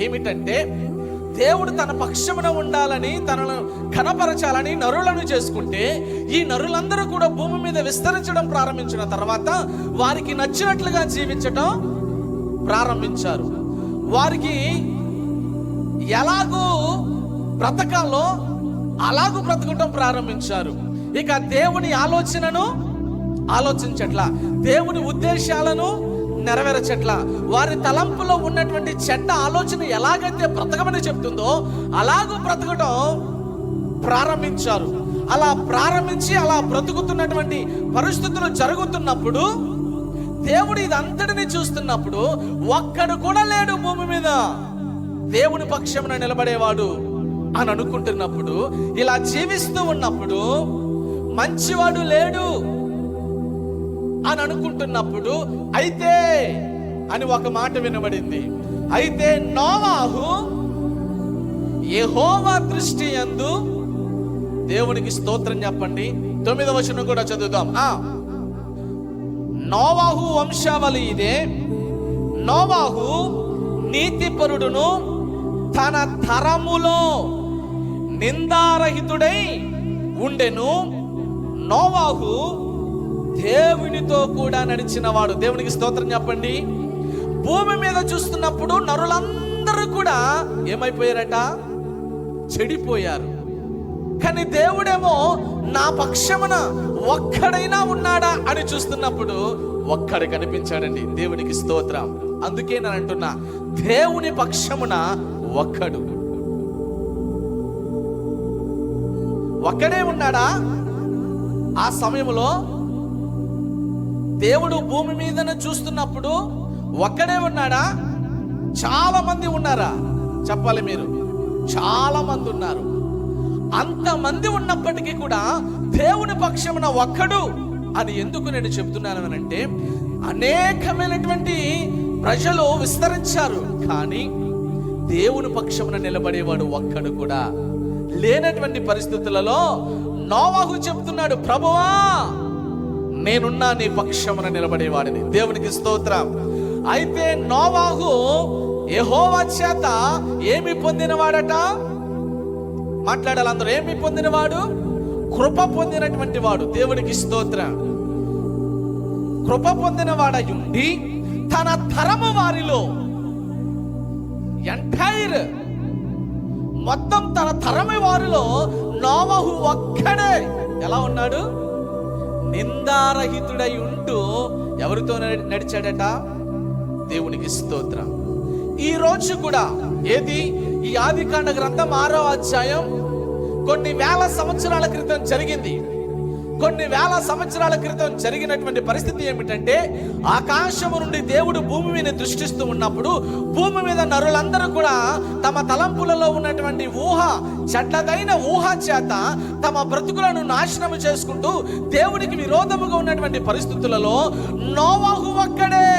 ఏమిటంటే దేవుడు తన పక్షమున ఉండాలని, తనను ఘనపరచాలని నరులను చేసుకుంటే, ఈ నరులందరూ కూడా భూమి మీద విస్తరించడం ప్రారంభించిన తర్వాత వారికి నచ్చినట్లుగా జీవించడం ప్రారంభించారు. వారికి ఎలాగూ బ్రతకాలో అలాగూ బ్రతకటం ప్రారంభించారు. ఇక దేవుని ఆలోచనను ఆలోచించట్లా, దేవుని ఉద్దేశాలను నెరవేర్చట్లా. వారి తలంపులో ఉన్నటువంటి చెడ్డ ఆలోచన ఎలాగైతే బ్రతకమని చెప్తుందో అలాగూ బ్రతకటం ప్రారంభించారు. అలా ప్రారంభించి అలా బ్రతుకుతున్నటువంటి పరిస్థితులు జరుగుతున్నప్పుడు, దేవుడు ఇదంతటిని చూస్తున్నప్పుడు ఒక్కడు కూడా లేడు భూమి మీద దేవుని పక్షమున నిలబడేవాడు అని అనుకుంటున్నప్పుడు, ఇలా జీవిస్తూ ఉన్నప్పుడు మంచివాడు లేడు అని అనుకుంటున్నప్పుడు, అయితే అని ఒక మాట వినబడింది. అయితే నోవాహు యెహోవా దృష్టి యందు, దేవునికి స్తోత్రం చెప్పండి. 9వ వచనం కూడా చదువుదాం. నోవాహు వంశావళి ఇదే. నోవాహు నీతిపరుడును, తన తరములో నిందారహితుడై ఉండెను. నోవాహు దేవునితో కూడా నడిచిన వాడు. దేవునికి స్తోత్రం చెప్పండి. భూమి మీద చూస్తున్నప్పుడు నరులందరూ కూడా ఏమైపోయారట? చెడిపోయారు. కానీ దేవుడేమో నా పక్షమున ఒక్కడైనా ఉన్నాడా అని చూస్తున్నప్పుడు ఒక్కడు కనిపించాడండి. దేవునికి స్తోత్రం. అందుకే నేను అంటున్నా, దేవుని పక్షమున ఒక్కడే ఉన్నాడా? ఆ సమయంలో దేవుడు భూమి మీదను చూస్తున్నప్పుడు ఒక్కడే ఉన్నాడా? చాలా మంది ఉన్నారా? చెప్పాలి మీరు. చాలా మంది ఉన్నారు. అంతమంది ఉన్నప్పటికీ కూడా దేవుని పక్షమున ఒక్కడు అని ఎందుకు నేను చెప్తున్నాను అంటే, అనేకమైనటువంటి ప్రజలు విస్తరించారు, కానీ దేవుని పక్షమున నిలబడేవాడు ఒక్కడు కూడా లేనటువంటి పరిస్థితులలో నోవాహు చెప్తున్నాడు, ప్రభువా నేనున్నా నీ పక్షమున నిలబడేవాడిని. దేవునికి స్తోత్రం. అయితే నోవాహు యెహోవా చేత ఏమి పొందినవాడట? మాట్లాడాలి అందరూ. ఏమి పొందినవాడు? కృప పొందినటువంటి వాడు. దేవునికి స్తోత్రం. కృప పొందినవాడై ఉండి తన తరము వారిలో ఎంటైర్ మొత్తం తన తరము వారిలో నోవాహు ఒక్కడే ఎలా ఉన్నాడు? నిందారహితుడై ఉంటూ ఎవరితో నడిచాడట? దేవునికి స్తోత్రం. ఈ రోజు కూడా ఏది? ఈ ఆదికాండ గ్రంథం 6వ అధ్యాయం కొన్ని వేల సంవత్సరాల క్రితం జరిగింది. కొన్ని వేల సంవత్సరాల క్రితం జరిగినటువంటి పరిస్థితి ఏమిటంటే, ఆకాశము నుండి దేవుడు భూమి మీద దృష్టిస్తూ ఉన్నప్పుడు భూమి మీద నరులందరూ కూడా తమ తలంపులలో ఉన్నటువంటి చెడ్డదైన ఊహ చేత తమ బ్రతుకులను నాశనం చేసుకుంటూ దేవునికి విరోధముగా ఉన్నటువంటి పరిస్థితులలో నోవాహు ఒక్కడే